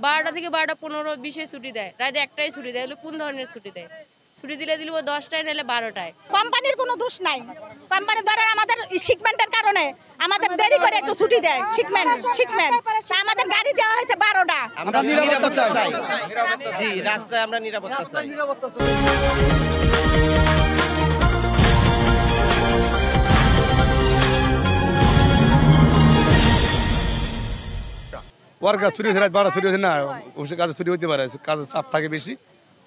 12টা থেকে 12:15-20-এ ছুটি দেয়, রাত 1টায় ছুটি দেয়। কোন ধরনের ছুটি দেয়? ছুটি দিলে 10টায়, নাহলে 12টায়। কোম্পানির কোনো দোষ নাই। কোম্পানি ধরে আমাদের শিপমেন্টের কারণে আমাদের দেরি করে একটু ছুটি দেয়। শিপমেন্ট আমাদের গাড়ি দেওয়া হয়েছে 12টা। আমরা নিরাপত্তা চাই। জি, রাস্তায় আমরা নিরাপত্তা চাই। ওয়ার্কার ছুটি হয়েছে রাত 12টা, ছুটি হয়েছে না, অফিসের কাজে ছুটি হতে পারে, কাজের চাপ থাকে বেশি,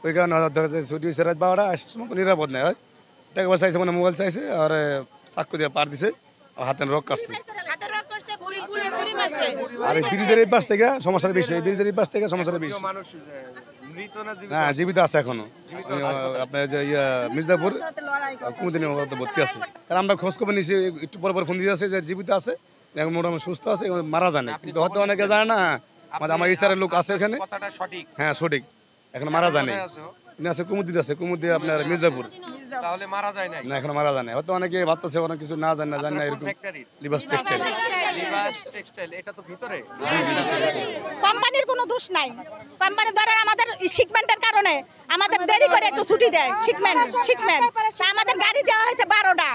ওই কারণে ছুটি হয়েছে রাত 12টা। নিরাপদ নেই হয়, টাকা পয়সা চাইছে, মানে মোবাইল চাইছে, আর চাকু দিয়ে পার দিছে, হাতে রক কাটছে। আর ব্রিজের এই পাশ থেকে সমস্যাটা বেশি, ব্রিজের এই পাশ থেকে সমস্যাটা বেশি। হ্যাঁ, জীবিত আছে এখনো। আপনার যে মির্জাপুর কুমুদিনী ভর্তি আছে। কারণ আমরা খোঁজ খবর নিয়েছি, একটু পর পর ফোন দিয়ে আছে যে জীবিত আছে, এখন মোটামুটি সুস্থ আছে, মারা জানে, কিন্তু হয়তো অনেকে জানে না। আমার ইচ্ছারের লোক আছে এখানে। হ্যাঁ, সঠিক, এখন মারা জানে আছে কুমুদিতে আছে, কুমুদি আপনার মির্জাপুর। তাহলে মারা যায় না, এখন মারা জানে, হয়তো অনেকে ভাবতেছে অনেক কিছু না জানে না এরকম। লিবাস টেক্সটাইল, এটা তো ভিতরে। কোম্পানির কোনো দোষ নাই। কোম্পানি ধরে আমাদের শিপমেন্টের কারণে আমাদের দেরি করে একটু ছুটি দেয়। শিপমেন্ট আমাদের গাড়ি দেওয়া হয়েছে 12টা।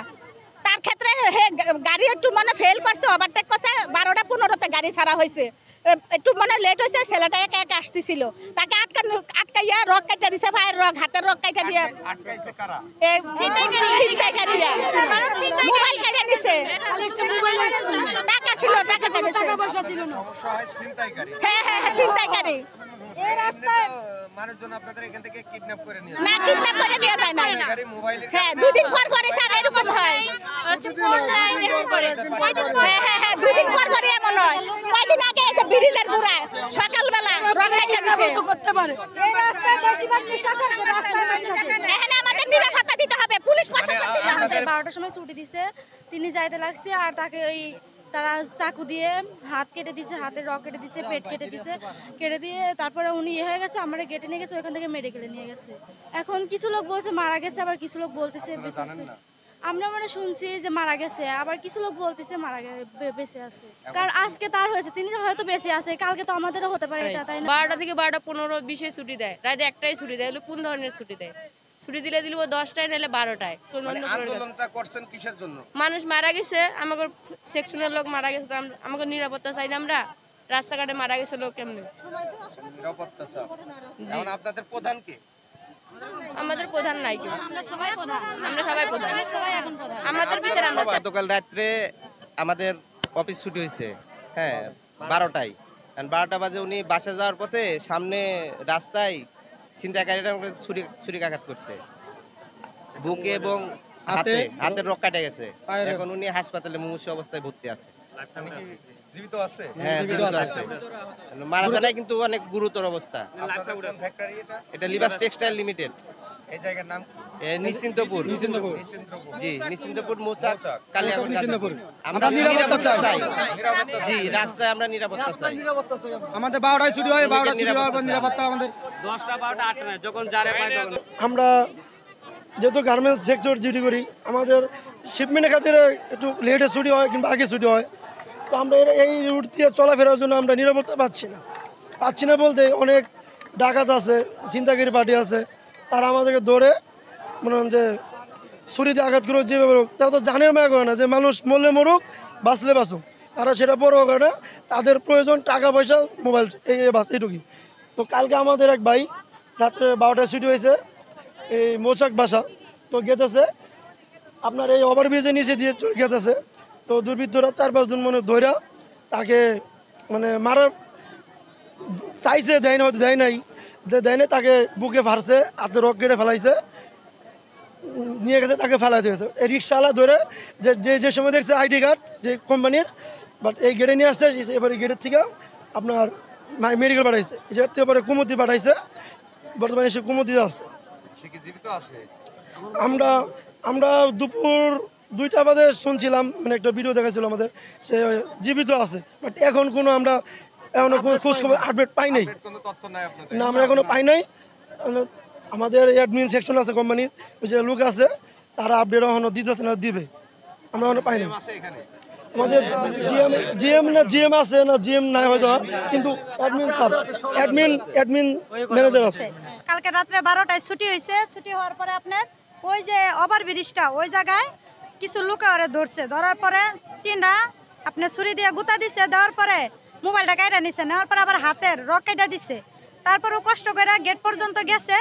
তার ক্ষেত্রে গাড়ি একটু মানে ফেল করছে, ওভারটেক করছে, 12:15-তে গাড়ি ছাড়া হয়েছে। একটু মানে লেট হয়েছে, ছেলেটা একা একা আসতেছিল, তাকে আটকাইয়া রক কাটা দিছে, পায়ের রক, হাতের রক কাটা দিয়ে। মোবাইল কেটে নিছে, টাকা ছিল, টাকা কেটেছে। হ্যাঁ, ছিনতাইকারী। মানুষজন আপনাদের এখান থেকে কিডন্যাপ করে নিয়ে না, কিডন্যাপ করে নিয়ে যায় না। হ্যাঁ, 2 দিন পর পরে স্যার এরকম হয়। হ্যাঁ, 2 দিন পর পরে এমন হয়। কয়দিন আগে এই যে ব্রিজের গোড়ায় সকালবেলা রক কাটা দিছে। এই রাস্তায় বেশিরভাগ নেশা করে, রাস্তায় বেশি থাকে। এখানে আমাদের নিরাপত্তা দিতে হবে, পুলিশ প্রশাসন দিতে হবে। 12টার সময় ছুটি দিছে, তিনি যাইতে লাগছে, আর তাকে ওই তারা চাকু দিয়ে হাত কেটে দিছে, হাতের রক কেটে দিছে, পেট কেটে দিছে, কেটে দিয়ে তারপরে উনি হয়ে গেছে, আমরা গেটে নিয়ে গেছে, ওইখান থেকে মেডিকেলে নিয়ে গেছে। এখন কিছু লোক বলছে মারা গেছে, আবার কিছু লোক বলতেছে বেঁচে আছে। আমরা মানে শুনছি যে মারা গেছে, আবার কিছু লোক বলতেছে বেঁচে আছে। কারণ আজকে তার হয়েছে, তিনি হয়তো বেঁচে আছে, কালকে তো আমাদেরও হতে পারে এটা, তাই না? 12টা থেকে 12:15-20-এ ছুটি দেয়, রাত 1টায় ছুটি দেয়। কোন ধরনের ছুটি দেয়? ছুটি দিলে 10টায়, নাহলে 12টায়। আন্দোলনটা করছেন কিসের জন্য? মানুষ মারা গেছে, আমাদের সেকশনের লোক মারা গেছে, আমাকে নিরাপত্তা চাই না। আমরা রাস্তাঘাটে মারা গেছে লোক কেমনে নিরাপত্তা চাও। এখন আপনাদের প্রধান কে? আমাদের প্রধান নাই কেউ, আমরা সবাই প্রধান। আমাদের ভিতরে আমরা গতকাল রাত্রে আমাদের অফিস ছুটি হয়েছে, হ্যাঁ 12টায়। 12টা বাজে উনি বাসা যাওয়ার পথে সামনে রাস্তায় ছিনতাইকারীরা ছুরিকাঘাত করছে, বুকে এবং হাতের রক কাটে গেছে। এখন উনি হাসপাতালে মুমূর্ষু অবস্থায় ভর্তি আছে। জীবিত আছে? হ্যাঁ, জীবিত আছে, মারা যায় কিন্তু অনেক গুরুতর অবস্থা। এটা লিবাস টেক্সটাইল লিমিটেড। এই জায়গার নাম নিশ্চিন্তপুর। জি, নিশ্চিন্তপুর মৌচাক কালিয়াগঞ্জ। আমরা নিরাপত্তা চাই। জি, রাস্তায় আমরা নিরাপত্তা চাই। আমাদের 12টায় ছুটি হয়, 12টা ছুটি হওয়ার পর নিরাপত্তা আমাদের 10টা 12টা 8টা না, যখন যারে পায় তখন। আমরা যেহেতু গার্মেন্টস সেক্টর ডিউটি করি, আমাদের শিপমেন্টের খাতিরে একটু লেটে ছুটি হয় কিংবা আগে ছুটি হয়, তো আমরা এই রুট দিয়ে চলাফেরার জন্য আমরা নিরাপত্তা পাচ্ছি না বলতে অনেক ডাকাত আছে, ছিনতাইকারী পার্টি আছে, তারা আমাদেরকে ধরে মনে হন যে ছুরিতে আঘাত করে যেভাবে হোক, তারা তো জানের মায়া করে না যে মানুষ মরলে মরুক, বাঁচলে বাঁচুক, তারা সেটা বড় করে না। তাদের প্রয়োজন টাকা পয়সা, মোবাইল, বাস, এইটুকুই। তো কালকে আমাদের এক ভাই রাত্রে 12টায় ছুটি হয়েছে, এই মৌচাক বাসা, তো গেতেছে আপনার এই ওভারব্রিজের নিচে দিয়ে গেতেছে। তো দুর্বৃত্তরা 4-5 জন মনে ধৈরা তাকে মানে মারা চাইছে, দেয় না, হয়তো দেয় নাই, যে দেয় নাই তাকে বুকে ফাড়ছে, হাতে রক কেটে ফেলাইছে, নিয়ে গেছে, তাকে ফেলাইতে গেছে। এই রিক্সাওয়ালা ধরে যে সময় দেখছে আইডি কার্ড যে কোম্পানির, বাট এই গেটে নিয়ে আসছে, এবারে গেটের থেকে আপনার মেডিকেল পাঠাইছে, এবারে কুমুদি পাঠাইছে, বর্তমানে সে কুমুদিতে আছে। আমরা দুপুর 2টা বাজে শুনছিলাম, মানে একটা ভিডিও দেখাচ্ছিল আমাদের, সে জীবিত আছে, বাট এখন কোনো আমরা এখনো কোনো খোঁজ খবর আপডেট পাই নাই। না, আমরা এখনো পাই নাই। আমাদের অ্যাডমিন সেকশন আছে কোম্পানির, ওই যে লোক আছে, তারা আপডেট এখনো দিতেছে না, দিবে, আমরা এখনো পাই নাই। আমাদের জিএম আছে না জিএম নাই হয়তো, কিন্তু অ্যাডমিন ম্যানেজার আছে। কালকে রাত্রে 12টায় ছুটি হয়েছে। ছুটি হওয়ার পরে আপনার ওই যে ওভারব্রিজটা ওই জায়গায় কিছু লোকে ওরে ধরছে। ধরার পরে তিনটা আপনার ছুরি দিয়ে গুতা দিছে। দেওয়ার পরে মোবাইলটা কাইরা নিছে। নেওয়ার পরে আবার হাতের রকেটটা দিছে। তারপরে কষ্ট করে গেট পর্যন্ত গেছে।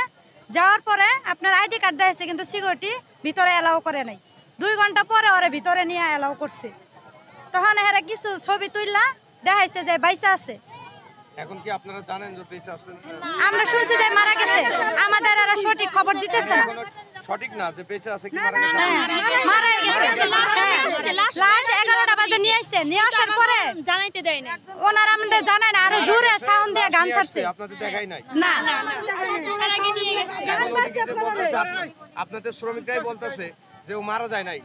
যাওয়ার পরে আপনার আইডি কার্ড দেখাইছে, কিন্তু সিকিউরিটি ভিতরে এলাও করে নাই। 2 ঘন্টা পরে ওরে ভিতরে নিয়ে এলাও করছে। তখন এরা কিছু ছবি তুললা দেখাইছে যে বাইসা আছে। এখন কি আপনারা জানেন যে বেঁচে আছেন? আমরা শুনছি যে মারা গেছে, আমাদের এরা সঠিক খবর দিতেছে না। সঠিক না যে বেঁচে আছে কি মারা গেছে। লাশ 11টা বাজে নিয়ে আসছে। নিয়ে আসার পরে জানাইতে দেয় না ওনারা আমাদের জানায় না, আরো জোরে সাউন্ড দিয়ে গান ছাড়ছে। আপনাদের দেখাই নাই? না তার আগে নিয়ে গেছে। আপনাদের শ্রমিকরাই বলতেছে যে ও মারা যায় নাই,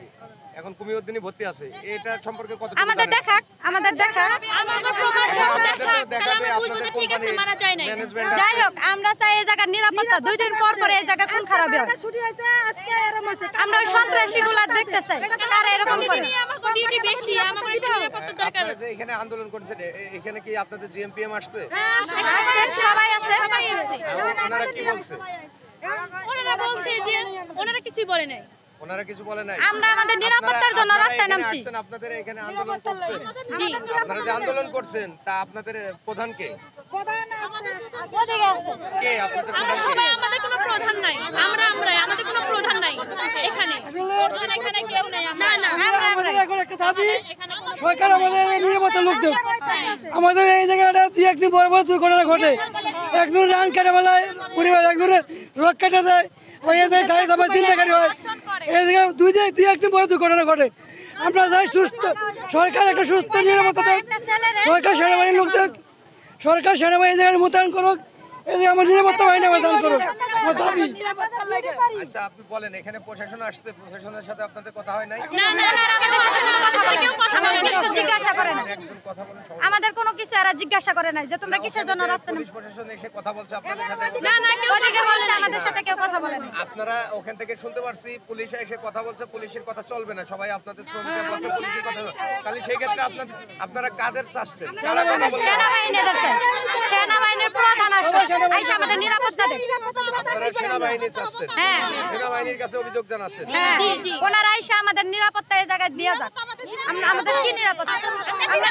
এখন কুমিউদ্দিনই ভর্তি আছে। এটা সম্পর্কে কত আমাদের দেখাক আমাদের প্রমাণ সহ দেখাক, তাহলে আমরা বুঝবো যে ঠিক আছে মারা যায় নাই। যাই হোক, আমরা চাই এই জায়গার নিরাপত্তা। 2 দিন পর পরে এই জায়গা খুন খারাপ হয়। আমরা ওই সন্ত্রাসীগুলা দেখতে চাই, তারা এরকম করে। আমাদের ডিউটি বেশি, আমাদের একটু নিরাপত্তা দরকার। আপনারা যে এখানে আন্দোলন করছেন, এখানে কি আপনাদের জিএমপিএম আসছে? আসছে, সবাই আছে। ওনারা কি বলছে? ওনারা বলছে যে ওনারা কিছুই বলে নাই। ওনারা কিছু বলে নাই? আমরা আমাদের নিরাপত্তার জন্য রাস্তায় নামছি। আপনাদের এখানে আন্দোলন করছেন? জি, আপনারা যে আন্দোলন করছেন তা আপনাদের প্রধান কে? কে আপনাদের আমরা প্রধান? সবাই, আমাদের কোনো প্রধান নাই। আমাদের কোনো প্রধান নাই এখানে। প্রধান এখানে কেউ নাই। না না, এখন একটা দাবি, সরকার আমাদের নিরাপত্তা লোক দেখ। আমাদের এই জায়গাটা 2-1 বড় বড় দুর্ঘটনা ঘটে। একজন রান কেটে বেলায় পরিবার, একজনের রক কেটে দেয়, ওই গাড়ি দাবা 3টা গাড়ি হয়। এই জায়গায় 2-1 বড় দুর্ঘটনা ঘটে। আমরা চাই সুস্থ সরকার, একটা সুস্থ নিরাপত্তা দেখ। সরকার সেনাবাহিনীর লোক দেখ, সরকার সেনাবাহিনী জায়গায় মোতায়েন করুক। এই আমার নিরাপত্তা বাহিনী মোতায়েন করুক। দাবি। আচ্ছা, আপনি বলেন, এখানে প্রশাসন আসছে, প্রশাসনের সাথে আপনাদের কথা হয় নাই? না না, আমাদের সাথে কোনো কথা বলে কেউ কথা বলে কিছু জিজ্ঞাসা করে না। একজন কথা বলেন, আমাদের কোনো কিছু এরা জিজ্ঞাসা করে নাই যে তোমরা কিসের জন্য রাস্তা পুলিশ প্রশাসন এসে কথা বলছে আপনাদের সাথে? না না, কেউ ওদিকে বলছে, আমাদের সাথে কেউ কথা বলে না। আপনারা ওখান থেকে শুনতে পারছি পুলিশ এসে কথা বলছে, পুলিশের কথা চলবে না, সবাই আপনাদের শ্রমিকরা বলছে পুলিশের কথা। তাহলে সেই ক্ষেত্রে আপনারা কাদের চাচ্ছেন? কারা কথা বলছে? সেনাবাহিনীর আছে, সেনাবাহিনীর প্রধান আসছে, আইসা আমাদের নিরাপত্তা দেয়। আপনারা সেনাবাহিনী চাচ্ছেন? হ্যাঁ সেনাবাহিনীর কাছে অভিযোগ জানাচ্ছেন? হ্যাঁ, ওনারা আইসা আমাদের নিরাপত্তা এই জায়গায় দিয়ে যাক। আমাদের কি নিরাপত্তা? আমরা